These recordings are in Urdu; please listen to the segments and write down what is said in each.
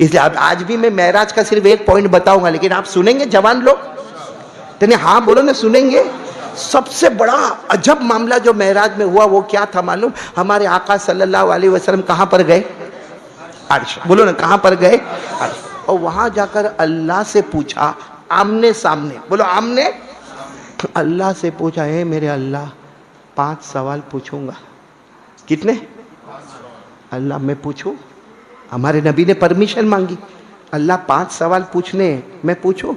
اس لیے اب آج بھی میں معراج کا صرف ایک پوائنٹ بتاؤں گا، لیکن آپ سنیں گے جوان لوگ؟ تنے ہاں بولو نا، سنیں گے؟ سب سے بڑا عجب معاملہ جو معراج میں ہوا وہ کیا تھا معلوم؟ ہمارے آقا صلی اللہ علیہ وسلم کہاں پر گئے؟ عرش. بولو نا کہاں پر گئے؟ عرش. اور وہاں جا کر اللہ سے پوچھا آمنے سامنے، بولو آمنے، اللہ سے پوچھا، اے میرے اللہ 5 سوال پوچھوں گا. کتنے؟ اللہ میں پوچھوں؟ ہمارے نبی نے پرمیشن مانگی، اللہ 5 سوال پوچھنے میں پوچھوں؟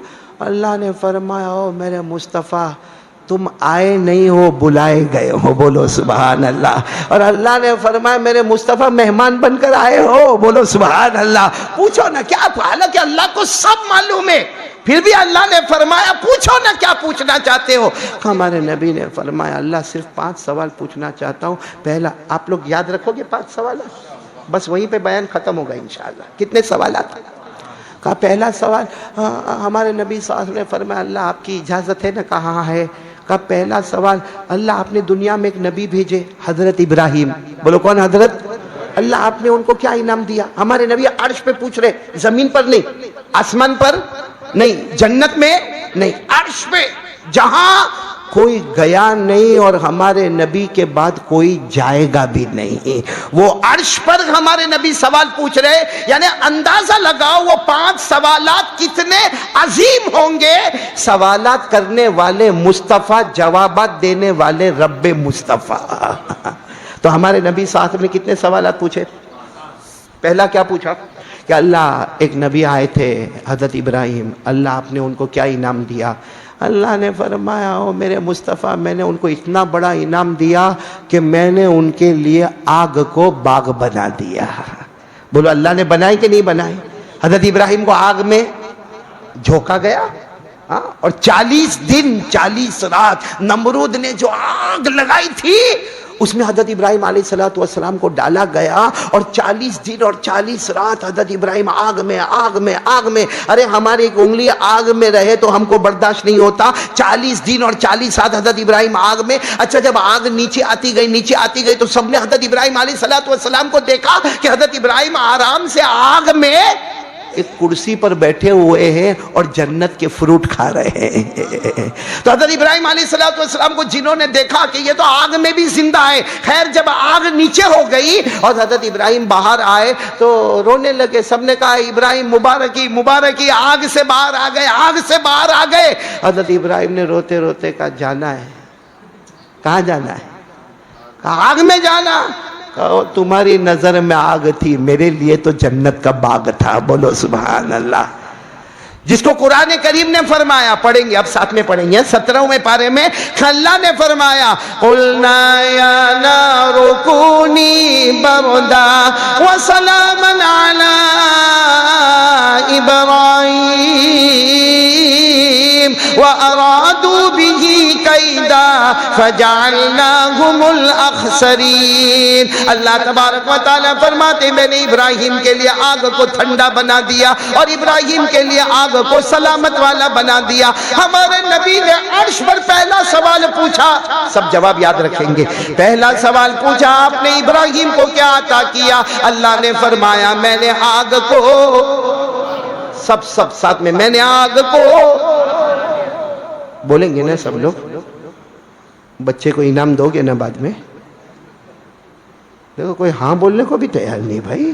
اللہ نے فرمایا، او میرے مصطفیٰ تم آئے نہیں ہو، بلائے گئے ہو. بولو سبحان اللہ. اور اللہ نے فرمایا میرے مصطفیٰ مہمان بن کر آئے ہو. بولو سبحان اللہ. پوچھو نا کیا، حالانکہ اللہ کو سب معلوم ہے، پھر بھی اللہ نے فرمایا پوچھو نا کیا پوچھنا چاہتے ہو. ہمارے نبی نے فرمایا اللہ صرف 5 سوال پوچھنا چاہتا ہوں. پہلا، آپ لوگ یاد رکھو گے 5 سوالات؟ بس وہیں پہ بیان ختم ہوگا انشاءاللہ. کتنے سوالات؟ کہا پہلا سوال، ہمارے نبی صلی اللہ علیہ وسلم نے فرمایا اللہ آپ کی اجازت ہے نا؟ کہاں ہے؟ کہا پہلا سوال، اللہ آپ نے دنیا میں ایک نبی بھیجے حضرت ابراہیم. بولو کون حضرت؟ اللہ آپ نے ان کو کیا انعام دیا؟ ہمارے نبی عرش پہ پوچھ رہے، زمین پر نہیں، آسمان پر نہیں، جنت میں نہیں، عرش پہ جہاں کوئی گیا نہیں اور ہمارے نبی کے بعد کوئی جائے گا بھی نہیں، وہ عرش پر ہمارے نبی سوال پوچھ رہے. یعنی اندازہ لگاؤ وہ 5 سوالات کتنے عظیم ہوں گے. سوالات کرنے والے مصطفیٰ، جوابات دینے والے رب مصطفیٰ. تو ہمارے نبی صلی اللہ علیہ وسلم نے کتنے سوالات پوچھے؟ پہلا کیا پوچھا کہ اللہ ایک نبی آئے تھے حضرت ابراہیم، اللہ آپ نے ان کو کیا انعام دیا؟ اللہ نے فرمایا او میرے مصطفیٰ میں نے ان کو اتنا بڑا انعام دیا کہ میں نے ان کے لیے آگ کو باغ بنا دیا. بولو اللہ نے بنائی کہ نہیں بنائی؟ حضرت ابراہیم کو آگ میں جھونکا گیا، اور 40 دن 40 رات نمرود نے جو آگ لگائی تھی اس میں حضرت ابراہیم علیہ السلام کو ڈالا گیا، اور 40 دن اور 40 رات حضرت ابراہیم آگ میں آگ میں آگ میں. ارے ہماری ایک انگلی آگ میں رہے تو ہم کو برداشت نہیں ہوتا، 40 دن اور 40 رات حضرت ابراہیم آگ میں. اچھا جب آگ نیچے آتی گئی نیچے آتی گئی تو سب نے حضرت ابراہیم علیہ السلام کو دیکھا کہ حضرت ابراہیم آرام سے آگ میں ایک کرسی پر بیٹھے ہوئے ہیں اور جنت کے فروٹ کھا رہے ہیں. تو حضرت ابراہیم علیہ السلام کو جنہوں نے دیکھا کہ یہ تو آگ میں بھی زندہ ہے. خیر جب آگ نیچے ہو گئی اور حضرت ابراہیم باہر آئے تو رونے لگے. سب نے کہا ابراہیم مبارکی مبارکی، آگ سے باہر آ گئے، آگ سے باہر آ گئے. حضرت ابراہیم نے روتے روتے کہا جانا ہے. کہاں جانا ہے؟ کہا آگ میں جانا. تمہاری نظر میں آگ تھی، میرے لیے تو جنت کا باغ تھا. بولو سبحان اللہ. جس کو قرآن کریم نے فرمایا، پڑھیں گے اب ساتھ میں پڑھیں گے 17ویں پارے میں. اللہ نے فرمایا قُلْنَا يَا نَارُ كُونِي بَرْدًا وَسَلَامًا عَلَىٰ إِبْرَاهِيمَ وَأَرَادُوا بِهِ كَيْدًا فَجَعَلْنَاهُمُ الْأَخْسَرِينَ. اللہ تبارک و تعالیٰ فرماتے میں نے ابراہیم کے لیے آگ کو ٹھنڈا بنا دیا اور ابراہیم کے لیے آگ کو سلامت والا بنا دیا. ہمارے نبی نے عرش پر پہلا سوال پوچھا، سب جواب یاد رکھیں گے. پہلا سوال پوچھا آپ نے ابراہیم کو کیا عطا کیا؟ اللہ نے فرمایا میں نے آگ کو، سب ساتھ میں نے آگ کو، بولیں گے نا سب لوگ؟ بچے کو انعام دو گے نا بعد میں؟ دیکھو کوئی ہاں بولنے کو بھی تیار نہیں بھائی.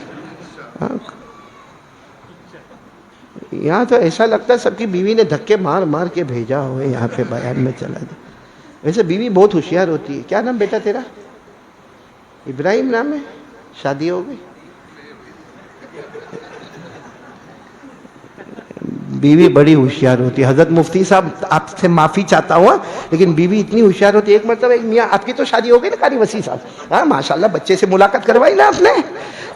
یہاں تو ایسا لگتا ہے سب کی بیوی نے دھکے مار مار کے بھیجا ہوئے یہاں پہ بیان میں چلا دے. ویسے بیوی بہت ہوشیار ہوتی ہے. کیا نام بیٹا تیرا؟ ابراہیم نام ہے؟ شادی ہو گئی؟ بیوی بڑی ہوشیار ہوتی ہے. حضرت مفتی صاحب آپ سے معافی چاہتا ہوں لیکن بیوی اتنی ہوشیار ہوتی ہے. ایک مرتبہ ایک میاں، آپ کی تو شادی ہو گئی نا قاری وسیع صاحب؟ ہاں ماشاءاللہ بچے سے ملاقات کروائی نا آپ نے.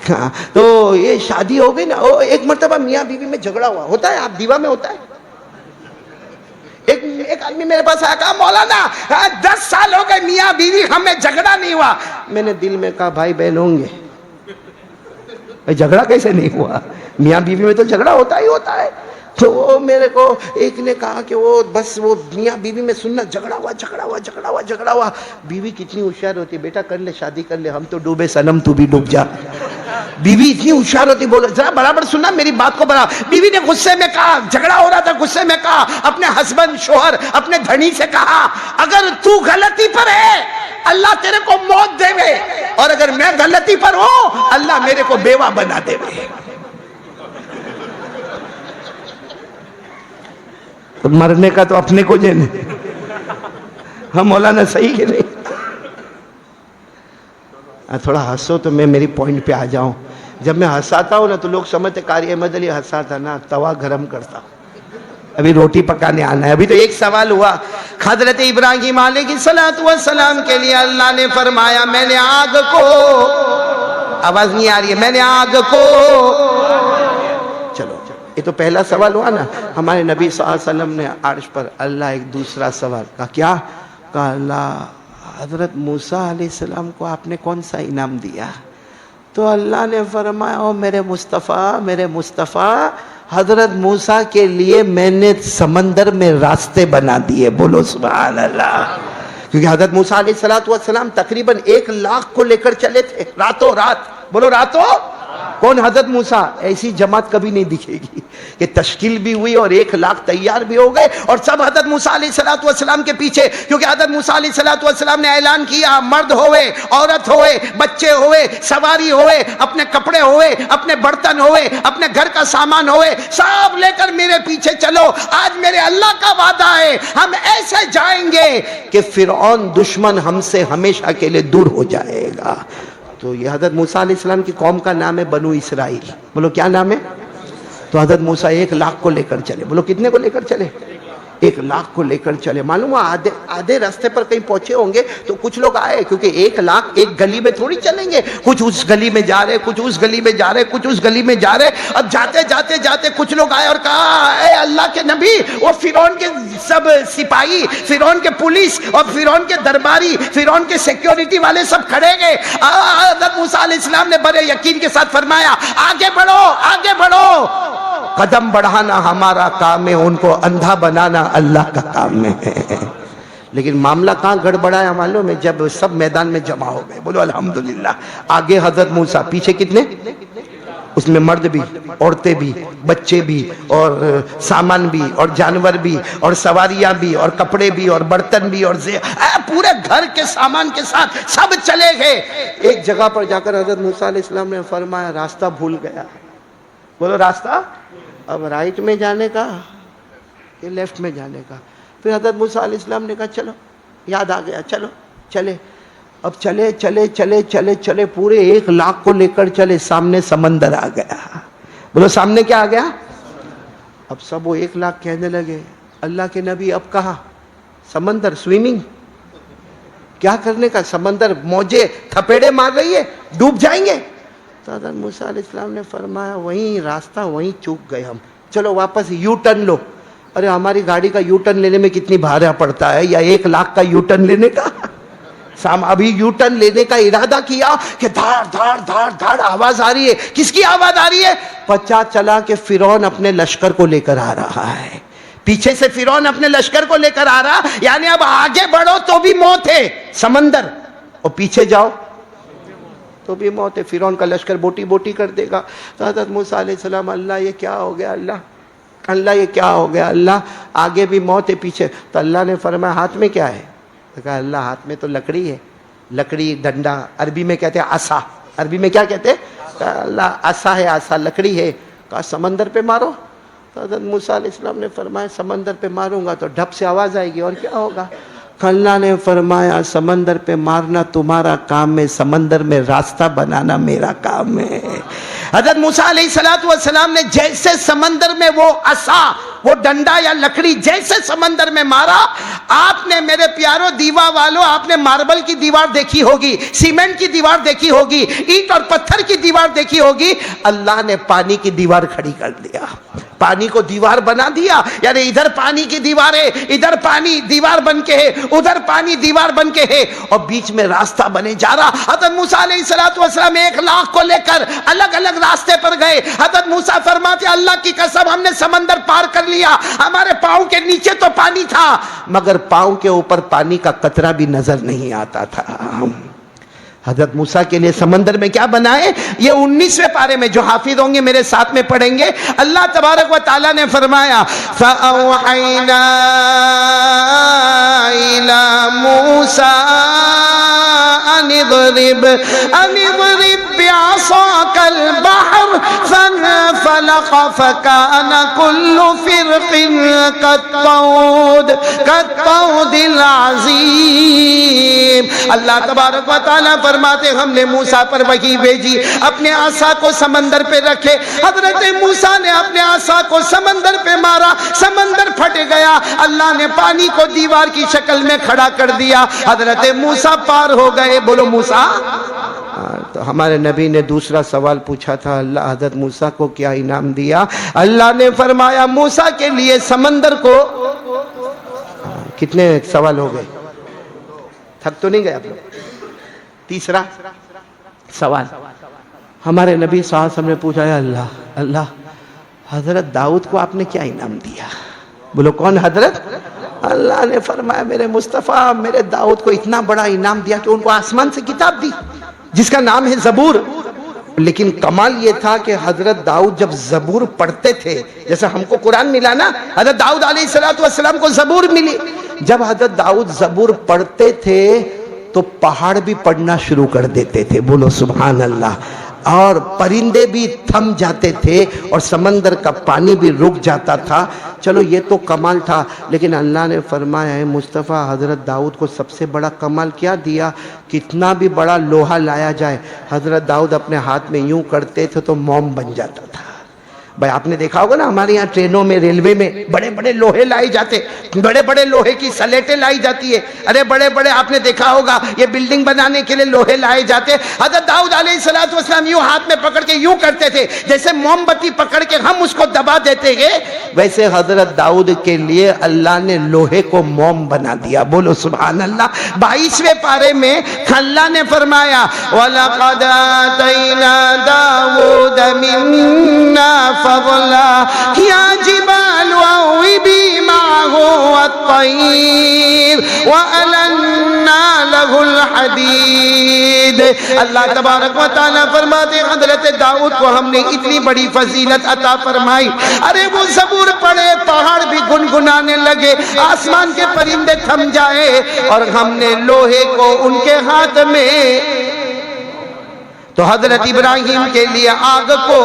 ہاں تو یہ شادی ہو گئی نا. ایک مرتبہ میاں بیوی میں جھگڑا ہوا. ہوتا ہے آپ دیوا میں ہوتا ہے. ایک آدمی میرے پاس آیا کہا مولانا 10 سال ہو گئے میاں بیوی ہمیں جھگڑا نہیں ہوا. میں نے دل میں کہا بھائی بہن ہوں گے، جھگڑا کیسے نہیں ہوا؟ میاں بیوی میں تو جھگڑا ہوتا ہی ہوتا ہے. تو وہ میرے کو ایک نے کہا کہ وہ بس وہ میاں بیوی میں سننا جھگڑا ہوا جھگڑا ہوا جھگڑا ہوا جھگڑا ہوا. بیوی کتنی ہوشیار ہوتی ہے، بیٹا کر لے شادی کر لے، ہم تو ڈوبے صنم تو بھی ڈوب جا. بیوی اتنی ہوشیار ہوتی, بولو ذرا برابر سننا میری بات کو برابر. بیوی نے غصے میں کہا, جھگڑا ہو رہا تھا, غصے میں کہا اپنے ہسبینڈ شوہر اپنے دھنی سے کہا, اگر تو غلطی پر ہے اللہ تیرے کو موت دے وے, اور اگر میں غلطی پر ہوں اللہ میرے کو بیوہ بنا دے وے. تو مرنے کا تو اپنے کو جانے. ہم مولانا صحیح کہ نہیں؟ تھوڑا ہنسو تو میں میری پوائنٹ پہ آ جاؤں. جب میں ہنساتا ہوں نا تو لوگ سمجھتے قاری احمد علی ہنساتا نا, توا گرم کرتا ہوں, ابھی روٹی پکانے آنا ہے. ابھی تو ایک سوال ہوا, حضرت ابراہیم علیہ السلام کے لیے اللہ نے فرمایا میں نے آگ کو, آواز نہیں آ رہی ہے, میں نے آگ کو, چلو یہ تو پہلا سوال ہوا نا. ہمارے نبی صلی اللہ علیہ وسلم نے عرش پر اللہ ایک دوسرا سوال کہا, کیا کہا؟ اللہ حضرت موسیٰ علیہ السلام کو آپ نے کون سا انعام دیا؟ تو اللہ نے فرمایا او میرے مصطفیٰ حضرت موسیٰ کے لیے میں نے سمندر میں راستے بنا دیے. بولو سبحان اللہ. کیونکہ حضرت موسیٰ علیہ السلام تقریباً 1,00,000 کو لے کر چلے تھے راتوں رات. بولو راتوں. کون؟ حضرت موسیٰ. ایسی جماعت کبھی نہیں دکھے گی کہ تشکیل بھی ہوئی اور 1,00,000 تیار بھی ہو گئے اور سب حضرت موسیٰ علیہ السلام کے پیچھے. کیونکہ حضرت موسیٰ علیہ السلام نے اعلان کیا, مرد ہوئے, عورت ہوئے, بچے ہوئے, سواری ہوئے, اپنے کپڑے ہوئے, اپنے برتن ہوئے, اپنے گھر کا سامان ہوئے, سب لے کر میرے پیچھے چلو. آج میرے اللہ کا وعدہ ہے ہم ایسے جائیں گے کہ فرعون دشمن ہم سے ہمیشہ کے لیے دور ہو جائے گا. تو یہ حضرت موسیٰ علیہ السلام کی قوم کا نام ہے بنو اسرائیل. بولو کیا نام ہے؟ تو حضرت موسیٰ 1,00,000 کو لے کر چلے. بولو کتنے کو لے کر چلے؟ 1,00,000 کو لے کر چلے. معلوم ہوا آدھے راستے پر کہیں پہنچے ہوں گے تو کچھ لوگ آئے, کیونکہ 1,00,000 ایک گلی میں تھوڑی چلیں گے, کچھ اس گلی میں جا رہے, کچھ اس گلی میں جا رہے, کچھ اس گلی میں جا رہے. اب جاتے کچھ لوگ آئے اور کہا اے اللہ کے نبی, وہ فرعون کے سب سپاہی, فرعون کے پولیس اور فرعون کے درباری, فرعون کے سیکیورٹی والے سب کھڑے گئے. حضرت موسیٰ علیہ السلام نے بڑے یقین کے ساتھ فرمایا آگے بڑھو, آگے بڑھو. قدم بڑھانا ہمارا کام ہے, ان کو اندھا بنانا اللہ کا کام ہے. لیکن معاملہ کہاں گڑبڑایا معلوم ہے؟ جب سب میدان میں جمع ہو گئے. بولو الحمدللہ. آگے حضرت موسیٰ, پیچھے کتنے؟ اس میں مرد بھی, عورتیں بھی, بچے بھی, اور سامان بھی, اور جانور بھی, اور سواریاں بھی, اور کپڑے بھی, اور برتن بھی, اور پورے گھر کے سامان کے ساتھ سب چلے گئے. ایک جگہ پر جا کر حضرت موسیٰ علیہ السلام نے فرمایا راستہ بھول گیا. بولو راستہ اب رائٹ میں جانے کا کہ لیفٹ میں جانے کا؟ پھر حضرت موسیٰ علیہ السلام نے کہا چلو, یاد آ گیا, چلو چلے. اب چلے پورے 1,00,000 کو لے کر چلے. سامنے سمندر آ گیا. بولو سامنے کیا آ گیا؟ اب سب وہ 1,00,000 کہنے لگے اللہ کے نبی اب کہاں؟ سمندر, سوئمنگ کیا کرنے کا؟ سمندر موجیں تھپیڑے مار رہی ہے, ڈوب جائیں گے. تو حضرت موسیٰ علیہ السلام نے فرمایا وہیں راستہ, وہیں چوک گئے ہم, چلو واپس یو ٹرن لو. ارے ہماری گاڑی کا یو ٹرن لینے میں کتنی بھاڑا پڑتا ہے, یا 1,00,000 کا یو ٹرن لینے کا. ابھی یو ٹرن لینے کا ارادہ کیا کہ دھاڑ دھاڑ دھاڑ دھاڑ آواز آ رہی ہے. کس کی آواز آ رہی ہے؟ پتا چلا کہ فرعون اپنے لشکر کو لے کر آ رہا ہے. پیچھے سے فرعون اپنے لشکر کو لے کر آ رہا, یعنی اب آگے بڑھو تو بھی موت ہے سمندر, اور پیچھے جاؤ تو بھی موت ہے. فرعون کا لشکر بوٹی بوٹی کر دے گا. تو حضرت موسیٰ علیہ السلام اللہ یہ کیا ہو گیا, اللہ یہ کیا ہو گیا, اللہ آگے بھی موت ہے پیچھے. تو اللہ نے فرمایا ہاتھ میں کیا ہے؟ تو کہا اللہ ہاتھ میں تو لکڑی ہے, لکڑی ڈنڈا, عربی میں کہتے ہیں عصا. عربی میں کیا کہتے ہیں؟ کہا اللہ عصا ہے, عصا لکڑی ہے. کہا سمندر پہ مارو. تو حضرت موسیٰ علیہ السلام نے فرمایا سمندر پہ ماروں گا تو ڈھپ سے آواز آئے گی, اور کیا ہوگا؟ اللہ نے فرمایا سمندر پہ مارنا تمہارا کام ہے, سمندر میں راستہ بنانا میرا کام ہے. حضرت موسیٰ علیہ السلام نے جیسے سمندر میں وہ عصا, وہ ڈنڈا یا لکڑی جیسے سمندر میں مارا, آپ نے میرے پیارو دیوا والو, آپ نے ماربل کی دیوار دیکھی ہوگی, سیمنٹ کی دیوار دیکھی ہوگی, اینٹ اور پتھر کی دیوار دیکھی ہوگی. اللہ نے پانی کی دیوار کھڑی کر دیا, پانی کو دیوار بنا دیا. یعنی ادھر پانی کی دیوار ہے, ادھر پانی دیوار بن کے ہے, ادھر پانی دیوار بن کے ہے, اور بیچ میں راستہ بنے جا رہا. حضرت موسیٰ علیہ السلام 1,00,000 کو لے کر الگ الگ راستے پر گئے. حضرت موسیٰ فرماتے اللہ کی قسم ہم نے سمندر پار کر لیا, ہمارے پاؤں کے نیچے تو پانی تھا مگر پاؤں کے اوپر پانی کا قطرہ بھی نظر نہیں آتا تھا. حضرت موسیٰ کے لیے سمندر میں کیا بنائے؟ یہ 19ویں پارے میں جو حافظ ہوں گے میرے ساتھ میں پڑھیں گے. اللہ تبارک و تعالیٰ نے فرمایا فَأَوْحَيْنَا إِلَى مُوسَىٰ أَنِ اضْرِبْ بِعَصَاكَ الْبَحْرَ فَانفَلَقَ فَكَانَ كُلُّ فِرْقٍ كَالطَّوْدِ الْعَظِيمِ. اللہ تبارک و تعالیٰ فرماتے ہم نے موسیٰ پر وحی بھیجی، اپنے عصا کو سمندر پہ رکھے. حضرت موسیٰ نے اپنے عصا کو سمندر پہ مارا، سمندر پھٹ گیا. اللہ نے پانی کو دیوار کی شکل میں کھڑا کر دیا، حضرت موسیٰ پار ہو گئے. بولو موسیٰ. تو ہمارے نبی نے دوسرا سوال پوچھا تھا، اللہ حضرت موسیٰ کو کیا انعام دیا؟ اللہ نے فرمایا موسیٰ کے لیے سمندر کو. کتنے سوال ہو گئے؟ تھک تو نہیں گئے آپ لوگ؟ تیسرا سوال ہمارے نبی صلی اللہ علیہ وسلم نے پوچھا، اللہ حضرت داؤد کو آپ نے کیا انعام دیا؟ بولو کون حضرت؟ اللہ نے فرمایا میرے مصطفیٰ میرے داؤد کو اتنا بڑا انعام دیا کہ ان کو آسمان سے کتاب دی جس کا نام ہے زبور. لیکن کمال یہ تھا کہ حضرت داؤد جب زبور پڑھتے تھے، جیسے ہم کو قرآن ملا نا، حضرت داؤد علیہ السلام کو زبور ملی. جب حضرت داؤد زبور پڑھتے تھے تو پہاڑ بھی پڑھنا شروع کر دیتے تھے. بولو سبحان اللہ. اور پرندے بھی تھم جاتے تھے اور سمندر کا پانی بھی رک جاتا تھا. چلو یہ تو کمال تھا، لیکن اللہ نے فرمایا ہے مصطفیٰ حضرت داؤد کو سب سے بڑا کمال کیا دیا؟ کتنا بھی بڑا لوہا لایا جائے حضرت داؤد اپنے ہاتھ میں یوں کرتے تھے تو موم بن جاتا تھا. بھائی آپ نے دیکھا ہوگا نا ہمارے یہاں ٹرینوں میں ریلوے میں بڑے بڑے لوہے لائے جاتے، بڑے بڑے لوہے کی سلیٹیں لائی جاتی ہے. ارے بڑے بڑے آپ نے دیکھا ہوگا یہ بلڈنگ بنانے کے لیے لوہے لائے جاتے. حضرت داؤد علیہ السلام یوں ہاتھ میں پکڑ کے یوں کرتے تھے جیسے موم بتی پکڑ کے ہم اس کو دبا دیتے ہیں، ویسے حضرت داؤد کے لیے اللہ نے لوہے کو موم بنا دیا. بولو سبحان اللہ. 22ویں پارے میں اللہ نے فرمایا وَلَقَدْ آتَيْنَا دَاوُودَ مِنَّا فَضْلًا يَا جِبَالُ أَوِّبِي مَعَهُ وَالطَّيْرَ وَأَلَنَّا لَهُ الْحَدِيدَ. اللہ تبارک و تعالیٰ فرماتے حضرت داؤد کو ہم نے اتنی بڑی فضیلت عطا فرمائی. ارے وہ زبور پڑھے پہاڑ بھی گنگنانے لگے، آسمان کے پرندے تھم جائے، اور ہم نے لوہے کو ان کے ہاتھ میں. تو حضرت ابراہیم کے لیے آگ کو،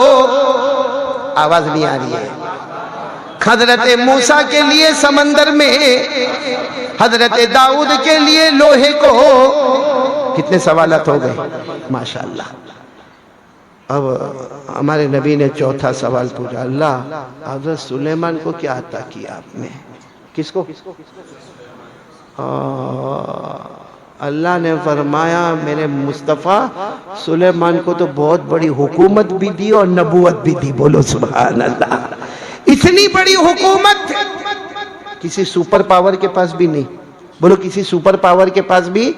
آواز نہیں آ رہی ہے، حضرت موسیٰ کے لیے سمندر میں، حضرت داؤد کے لیے لوہے کو. کتنے سوالات ہو گئے ماشاءاللہ. اب ہمارے نبی نے چوتھا سوال پوچھا، اللہ حضرت سلیمان کو کیا عطا کیا آپ نے؟ کس کو؟ اللہ نے فرمایا میرے مصطفیٰ سلیمان کو تو بہت بڑی حکومت بھی دی اور نبوت بھی دی. بولو سبحان اللہ. اتنی بڑی حکومت کسی سپر پاور کے پاس بھی نہیں. بولو کسی سپر پاور کے پاس بھی.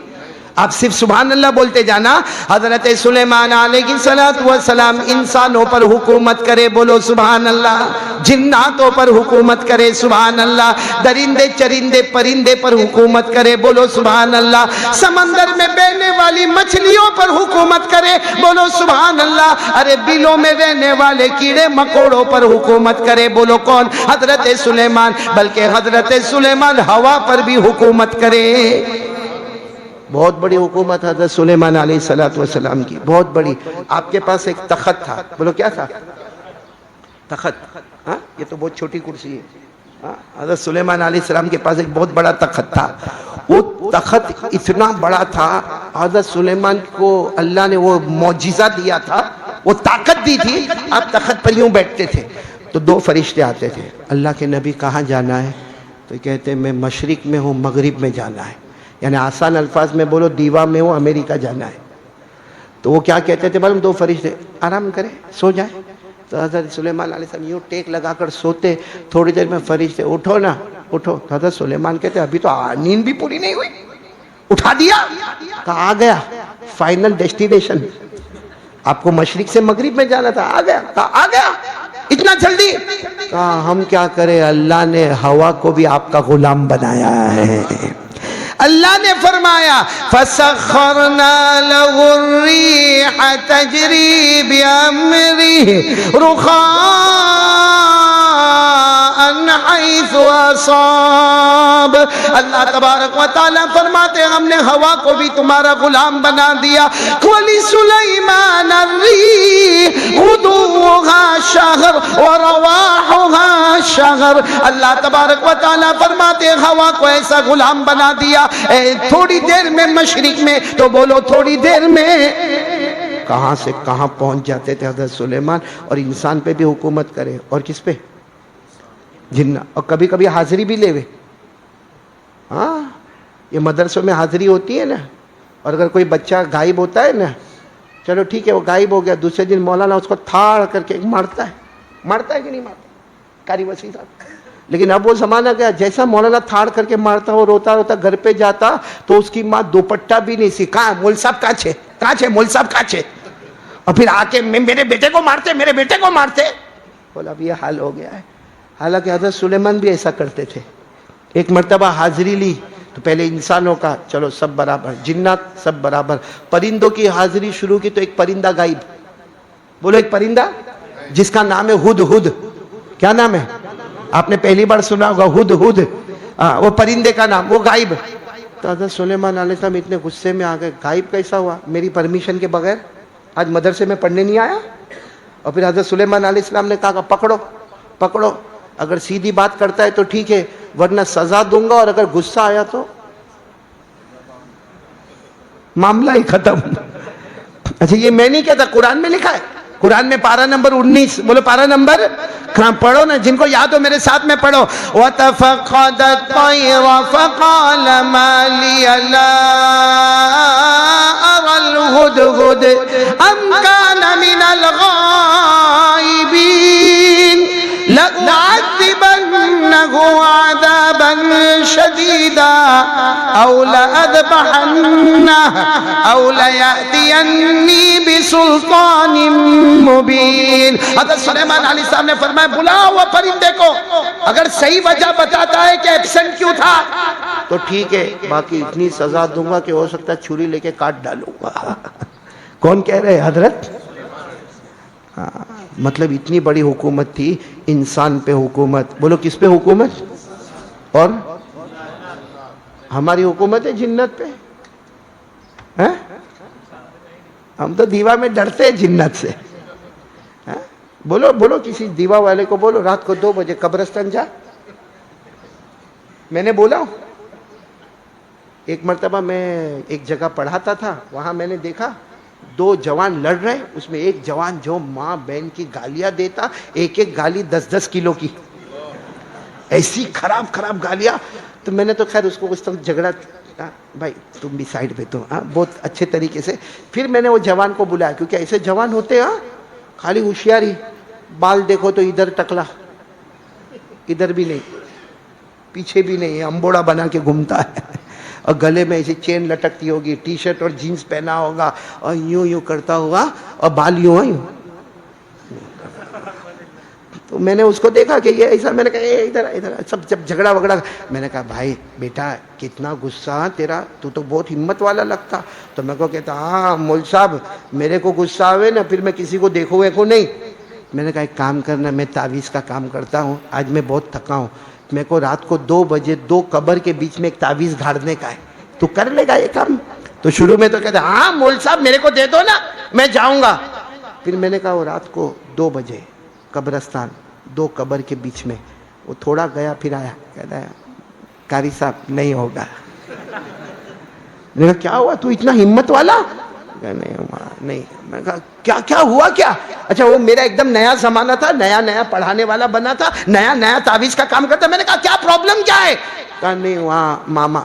آپ صرف سبحان اللہ بولتے جانا. حضرت سلیمان علیہ السلام انسانوں پر حکومت کرے، بولو سبحان اللہ. جناتوں پر حکومت کرے، سبحان اللہ. درندے چرندے پرندے پر حکومت کرے، بولو سبحان اللہ. سمندر میں بہنے والی مچھلیوں پر حکومت کرے، بولو سبحان اللہ. ارے بلوں میں رہنے والے کیڑے مکوڑوں پر حکومت کرے، بولو کون؟ حضرت سلیمان. بلکہ حضرت سلیمان ہوا پر بھی حکومت کرے. بہت بڑی حکومت حضرت سلیمان علیہ السلام کی، بہت بڑی. آپ کے پاس ایک تخت تھا، بولو کیا تھا؟ تخت. ہاں یہ تو بہت چھوٹی کرسی ہے. حضرت سلیمان علیہ السلام کے پاس ایک بہت بڑا تخت تھا. وہ تخت اتنا بڑا تھا، حضرت سلیمان کو اللہ نے وہ معجزہ دیا تھا، وہ طاقت دی تھی. آپ تخت پر یوں بیٹھتے تھے تو 2 فرشتے آتے تھے. اللہ کے نبی کہاں جانا ہے؟ تو کہتے میں مشرق میں ہوں، مغرب میں جانا ہے. یعنی آسان الفاظ میں بولو دیوا میں ہوں، امریکہ جانا ہے. تو وہ کیا کہتے تھے معلوم؟ 2 فرشتے آرام کرے سو جائے. تو حضرت سلیمان علیہ السلام یوں ٹیک لگا کر سوتے. تھوڑی دیر میں فرشتے اٹھو نا اٹھو. تو حضرت سلیمان کہتے ابھی تو نیند بھی پوری نہیں ہوئی. اٹھا دیا. کہا آ گیا فائنل ڈیسٹینیشن. آپ کو مشرق سے مغرب میں جانا تھا، آ گیا. کہا آ گیا اتنا جلدی. کہا ہم کیا کریں، اللہ نے ہوا کو بھی آپ کا غلام بنایا ہے. اللہ نے فرمایا فَسَخَّرْنَا لَهُ الرِّيحَ تَجْرِي بِأَمْرِهِ رُخَاءً حَيْثُ أَصَابَ. اللہ تبارک و تعالیٰ فرماتے ہیں ہم نے ہوا کو بھی تمہارا غلام بنا دیا. وَلِسُلَيْمَانَ الرِّيحَ غُدُوُّهَا شَهْرٌ وَرَوَاحُهَا شَهْرٌ. اللہ تبارک و تعالیٰ فرماتے ہیں ہوا کو ایسا غلام بنا دیا تھوڑی دیر میں مشرق میں تو بولو تھوڑی دیر میں کہاں سے کہاں پہنچ جاتے تھے حضرت سلیمان. اور انسان پہ بھی حکومت کرے اور کس پہ؟ جنہ. اور کبھی کبھی حاضری بھی لے وے. ہاں یہ مدرسوں میں حاضری ہوتی ہے نا, اور اگر کوئی بچہ غائب ہوتا ہے نا, چلو ٹھیک ہے وہ غائب ہو گیا, دوسرے دن مولانا اس کو تھاڑ کر کے مارتا ہے کہ نہیں مارتا قاری وسیع صاحب. لیکن اب وہ زمانہ گیا جیسا مولانا تھاڑ کر کے مارتا ہو روتا روتا گھر پہ جاتا تو اس کی ماں دوپٹہ بھی نہیں سی. کہاں مول صاحب کہاں چھے مول صاحب کہاں چھے, اور پھر آ کے میرے بیٹے کو مارتے بولا اب یہ حال ہو گیا ہے. حالانکہ حضرت سلیمان بھی ایسا کرتے تھے. ایک مرتبہ حاضری لی تو پہلے انسانوں کا چلو سب برابر, جنات سب برابر, پرندوں کی حاضری شروع کی تو ایک پرندہ غائب. بولو ایک پرندہ جس کا نام ہے ہد. کیا نام ہے؟ آپ نے پہلی بار سنا ہوگا ہد. وہ پرندے کا نام, وہ غائب. تو حضرت سلیمان علیہ السلام اتنے غصے میں آ گئے, غائب کیسا ہوا میری پرمیشن کے بغیر؟ آج مدرسے میں پڑھنے نہیں آیا؟ اور پھر حضرت سلیمان علیہ السلام نے کہا پکڑو, اگر سیدھی بات کرتا ہے تو ٹھیک ہے ورنہ سزا دوں گا, اور اگر غصہ آیا تو معاملہ ہی ختم. اچھا یہ میں نہیں کہتا, قرآن میں لکھا ہے. قرآن میں پارہ نمبر 19, بولو پارہ نمبر, پڑھو نا, جن کو یاد ہو میرے ساتھ میں پڑھو. وَتَفَقَّدَ الطَّيْرَ فَقَالَ مَا لِيَ لَا أَرَى الْهُدْهُدَ أَمْ كَانَ مِنَ الْغَائِبِينَ لَأُعَذِّبَنَّهُ عَذَابًا شَدِيدًا أَوْ لَأَذْبَحَنَّهُ أَوْ لَيَأْتِيَنِّي بِسُلْطَانٍ مُبِينٍ. حضرت سلیمان علیہ السلام نے فرمایا بلاؤ وہ پرندے کو, اگر صحیح وجہ بتاتا ہے کہ ایبسنٹ کیوں تھا تو ٹھیک ہے, باقی اتنی سزا دوں گا کہ ہو سکتا ہے چھری لے کے کاٹ ڈالوں گا. کون کہہ رہے حضرت؟ مطلب اتنی بڑی حکومت تھی, انسان پہ حکومت. بولو کس پہ حکومت؟ اور ہماری حکومت ہے جنت پہ. ہم تو دیوا میں ڈرتے ہیں جنت سے. بولو کسی دیوا والے کو بولو رات کو 2 بجے قبرستان جا. میں نے بولا ہوں. ایک مرتبہ میں ایک جگہ پڑھاتا تھا, وہاں میں نے دیکھا 2 جوان لڑ رہے, اس میں ایک جوان جو ماں بہن کی گالیاں دیتا, ایک گالی 10-10 کلو کی, ایسی خراب گالیاں. تو میں نے تو خیر اس کو کچھ طرح جھگڑا, بھائی تم بھی سائڈ پہ تو, بہت اچھے طریقے سے. پھر میں نے وہ جوان کو بلایا, کیونکہ ایسے جوان ہوتے ہیں خالی ہوشیاری, بال دیکھو تو ادھر ٹکلا, ادھر بھی نہیں, پیچھے بھی نہیں, امبوڑا بنا کے گھومتا ہے, اور گلے میں ایسی چین لٹکتی ہوگی, ٹی شرٹ اور جینز پہنا ہوگا, اور یوں کرتا ہوگا, اور بال یوں. تو میں نے اس کو دیکھا کہ یہ ایسا, میں نے کہا ادھر سب جب جھگڑا وگڑا, میں نے کہا بھائی بیٹا کتنا غصہ تیرا, تو بہت ہمت والا لگتا. تو میں کو کہتا ہاں مول صاحب میرے کو غصہ آوے نا پھر میں کسی کو دیکھوں نہیں. میں نے کہا ایک کام کرنا, میں تعویذ کا کام کرتا ہوں, آج میں بہت تھکا ہوں, میرے کو رات کو 2 بجے 2 قبر کے بیچ میں ایک تعویذ گھاڑنے کا ہے, تو کر لے گا یہ کام؟ تو شروع میں تو کہتے ہاں مول صاحب میرے کو دے دو نا میں جاؤں گا. پھر میں نے کہا وہ رات کو 2 بجے قبرستان 2 قبر کے بیچ میں, وہ تھوڑا گیا پھر آیا, کہتا ہے قاری صاحب نہیں ہوگا. میں نے کہا کیا ہوا, تو اتنا ہمت والا؟ نہیں. میں نے کہا کیا ہوا کیا؟ اچھا وہ میرا ایک دم نیا زمانہ تھا, نیا پڑھانے والا بنا تھا, نیا تعویذ کا کام کرتا. میں نے کہا کیا پرابلم کیا ہے؟ کہا نہیں وہاں ماما.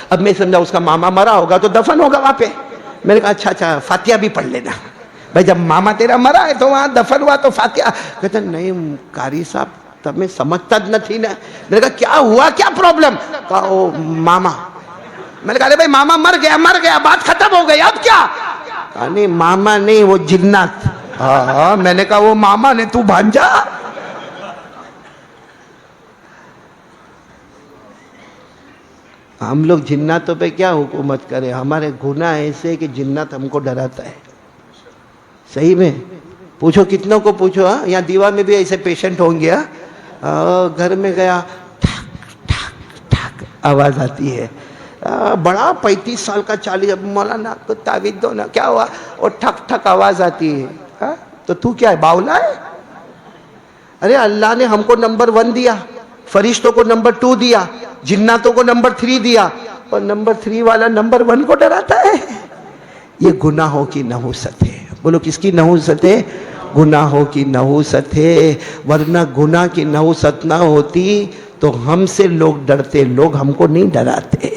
اب میں سمجھا اس کا ماما مرا ہوگا تو دفن ہوگا وہاں پہ. میں نے کہا اچھا فاتحہ بھی پڑھ لینا بھائی, جب ماما تیرا مرا ہے تو وہاں دفن ہوا تو فاتحہ. کہتا نہیں قاری صاحب تب میں سمجھتا نہ تھی نا. میں نے کہا کیا ہوا, کیا پرابلم؟ کہا او ماما. میں نے کہا بھائی ماما مر گیا بات ختم ہو گئی, اب کیا؟ کہا نہیں ماما نہیں وہ جنات. میں نے کہا وہ ماما نے تو بھانجا. ہم لوگ جناتوں پہ کیا حکومت کریں؟ ہمارے گناہ ایسے کہ جنات ہم کو ڈراتا ہے. صحیح میں پوچھو کتنوں کو پوچھو. یہاں دیوا میں بھی ایسے پیشنٹ ہوں گے. گھر میں گیا ٹھک ٹھک ٹھک آواز آتی ہے. بڑا 35 سال کا 40 مولانا کو تعویذ دو نا. کیا ہوا؟ اور ٹھک ٹھک آواز آتی ہے. تو تو کیا ہے، باولا ہے؟ ارے اللہ نے ہم کو نمبر 1 دیا، فرشتوں کو نمبر 2 دیا، جناتوں کو نمبر 3 دیا، اور نمبر 3 والا نمبر 1 کو ڈراتا ہے. یہ گناہوں کی نحوست ہے. بولو کس کی نحوست ہے؟ گناہوں کی نحوست ہے. ورنہ گناہ کی نحوست نہ ہوتی تو ہم سے لوگ ڈرتے، لوگ ہم کو نہیں ڈراتے.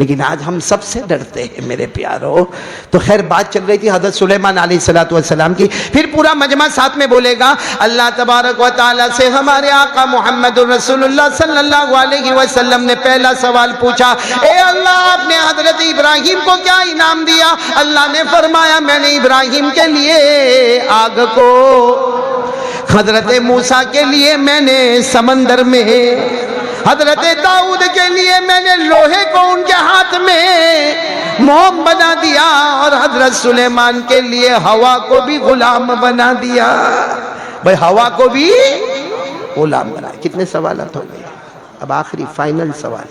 لیکن آج ہم سب سے ڈرتے ہیں میرے پیارو. تو خیر بات چل رہی تھی حضرت سلیمان علیہ السلام کی. پھر پورا مجمع ساتھ میں بولے گا اللہ تبارک و تعالیٰ سے ہمارے آقا محمد الرسول اللہ صلی اللہ علیہ وسلم نے پہلا سوال پوچھا، اے اللہ آپ نے حضرت ابراہیم کو کیا انعام دیا؟ اللہ نے فرمایا میں نے ابراہیم کے لیے آگ کو، حضرت موسیٰ کے لیے میں نے سمندر میں، حضرت داؤد کے لیے میں نے لوہے کو ان کے ہاتھ میں موم بنا دیا، اور حضرت سلیمان کے لیے ہوا کو بھی غلام بنا دیا. بھائی ہوا کو بھی غلام بنا. کتنے سوالات ہو گئے؟ اب آخری فائنل سوال.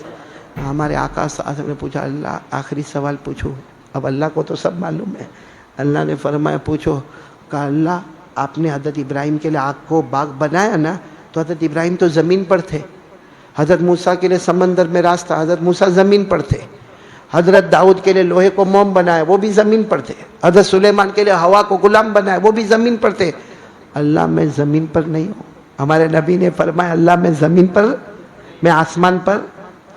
ہمارے آقا صلی اللہ علیہ وسلم نے پوچھا اللہ آخری سوال پوچھو. اب اللہ کو تو سب معلوم ہے. اللہ نے فرمایا پوچھو. کہا اللہ آپ نے حضرت ابراہیم کے لیے آگ کو باغ بنایا نا، تو حضرت ابراہیم تو زمین پر تھے. حضرت موسیٰ کے لیے سمندر میں راستہ، حضرت موسیٰ زمین پر تھے. حضرت داؤد کے لیے لوہے کو موم بنایا، وہ بھی زمین پر تھے. حضرت سلیمان کے لیے ہوا کو غلام بنایا، وہ بھی زمین پر تھے. اللہ میں زمین پر نہیں ہوں. ہمارے نبی نے فرمایا اللہ میں زمین پر، میں آسمان پر،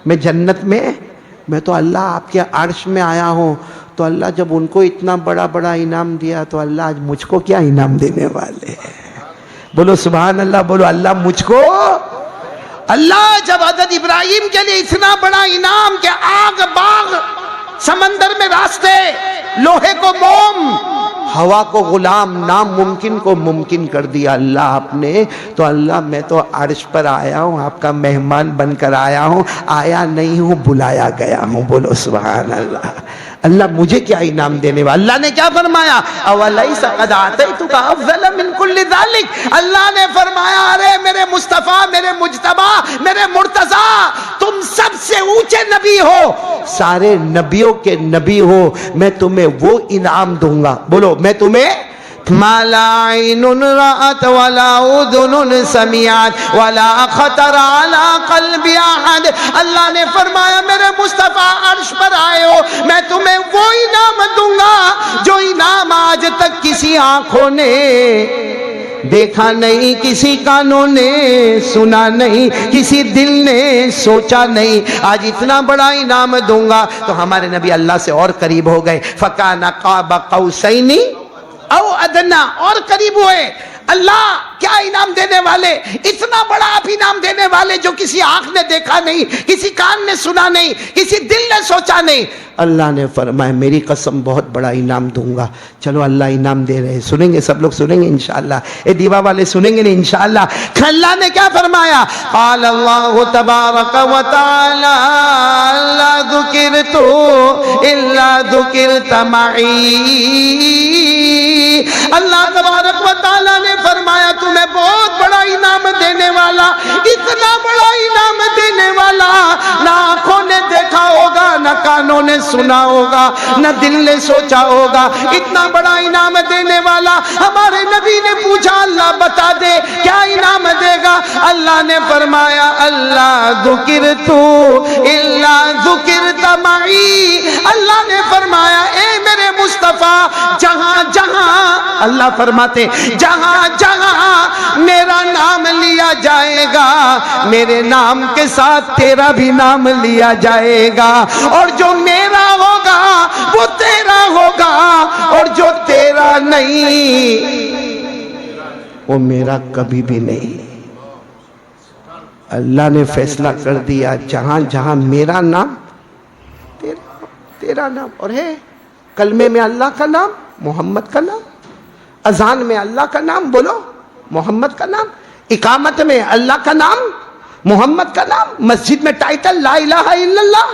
میں جنت میں تو اللہ آپ کے عرش میں آیا ہوں. تو اللہ جب ان کو اتنا بڑا بڑا انعام دیا تو اللہ آج مجھ کو کیا انعام دینے والے ہیں؟ بولو سبحان اللہ. بولو اللہ مجھ کو. اللہ جب حضرت ابراہیم کے لیے اتنا بڑا انعام کہ آگ باغ، سمندر میں راستے، لوہے کو موم، ہوا کو غلام، ناممکن کو ممکن کر دیا اللہ آپ نے، تو اللہ میں تو عرش پر آیا ہوں، آپ کا مہمان بن کر آیا ہوں، آیا نہیں ہوں بلایا گیا ہوں. بولو سبحان اللہ. اللہ مجھے کیا انعام دینے والا. اللہ نے کیا فرمایا؟ اولیس قد آتیتک افضل من کل ذلک. اللہ نے فرمایا ارے میرے مصطفیٰ، میرے مجتبی، میرے مرتضی، تم سب سے اونچے نبی ہو، سارے نبیوں کے نبی ہو. میں تمہیں وہ انعام دوں گا. بولو میں تمہیں ما لا عین رأت ولا اذن سمعت ولا خطر على قلب احد. اللہ نے فرمایا میرے مصطفیٰ عرش پر آئے ہو، میں تمہیں وہ انعام دوں گا جو انعام آج تک کسی آنکھوں نے دیکھا نہیں، کسی کانوں نے سنا نہیں، کسی دل نے سوچا نہیں. آج اتنا بڑا انعام دوں گا. تو ہمارے نبی اللہ سے اور قریب ہو گئے. فَكَانَ قَابَ قَوْسَيْنِ او ادنا، اور قریب ہوئے. اللہ کیا انعام دینے والے، اتنا بڑا آپ انعام دینے والے جو کسی آنکھ نے دیکھا نہیں، کسی کان نے سنا نہیں، کسی دل نے سوچا نہیں. اللہ نے فرمایا میری قسم بہت بڑا انعام دوں گا. چلو اللہ انعام دے رہے ہیں، سنیں گے سب لوگ، سنیں گے انشاءاللہ. اے دیوا والے سنیں گے نہیں انشاءاللہ. اللہ نے کیا فرمایا؟ قال اللہ تبارک و تعالی لا ذکرت الا ذکرت معی. اللہ تبارک و تعالی نے فرمایا تمہیں بہت بڑا انعام دینے والا، اتنا بڑا انعام دینے والا نہ آنکھوں نے دیکھا ہوگا، نہ کانوں نے سنا ہوگا، نہ دل نے سوچا ہوگا. اتنا بڑا انعام دینے والا. ہمارے نبی نے پوچھا اللہ بتا دے کیا انعام دے گا؟ اللہ نے فرمایا اللہ ذکرت الا ذکرت معی. اللہ نے فرمایا اے میرے مصطفیٰ جہاں جہاں، اللہ فرماتے جہاں جہاں میرا نام لیا جائے گا، میرے نام کے ساتھ تیرا بھی نام لیا جائے گا. اور جو میرا ہوگا وہ تیرا ہوگا، اور جو تیرا نہیں وہ میرا کبھی بھی نہیں. اللہ نے فیصلہ کر دیا جہاں جہاں میرا نام، تیرا نام. اور ہے کلمے میں اللہ کا نام، محمد کا نام. اذان میں اللہ کا نام، بولو محمد کا نام. اقامت میں اللہ کا نام، محمد کا نام. مسجد میں ٹائٹل لا الہ الا اللہ.